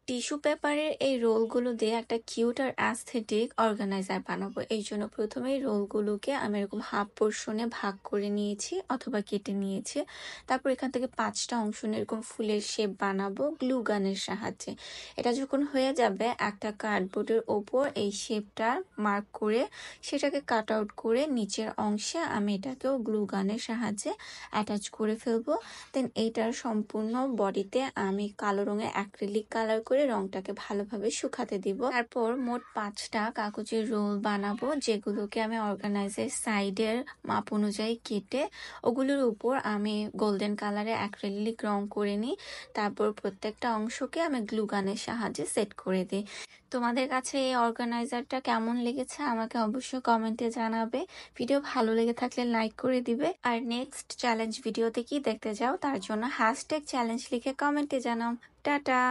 Tissue পেপারের এই রোলগুলো দিয়ে একটা কিউট আর অ্যাস্থেটিক অর্গানাইজার বানাবো। এই জন্য প্রথমেই রোলগুলোকে আমি এরকম হাফ পোর্শনে ভাগ করে নিয়েছি অথবা কেটে নিয়েছি। তারপর এখান থেকে 5টা অংশ নিয়ে এরকম ফুলের শেপ বানাবো গ্লু গানের সাহায্যে। এটা যখন হয়ে যাবে একটা কার্ডবোর্ডের ওপর এই শেপটা মার্ক করে সেটাকে কাট আউট করে নিচের অংশে আমি এটাকেও গ্লু গানের সাহায্যে অ্যাটাচ করে ফেলবো। দেন এইটার সম্পূর্ণ বডিতে আমি কালো রঙের অ্যাক্রিলিক কালার করে রংটাকে ভালোভাবে শুকাতে দিব। তারপর মোট 5টা কাগজের রোল বানাবো, যেগুলোকে আমি অর্গানাইজের সাইডের মাপ অনুযায়ী কেটে ওগুলোর উপর আমি গোল্ডেন কালারের অ্যাক্রিলিক রং করে নিই। তারপর প্রত্যেকটা অংশকে আমি গ্লু গানের সাহায্যে সেট করে দিই। তোমাদের কাছে এই অর্গানাইজারটা কেমন লেগেছে আমাকে অবশ্যই কমেন্টে জানাবে। ভিডিও ভালো লেগে থাকলে লাইক করে দিবে। আর নেক্সট চ্যালেঞ্জ ভিডিওতে কি দেখতে চাও তার জন্য #চ্যালেঞ্জ লিখে কমেন্টে জানাও। টাটা।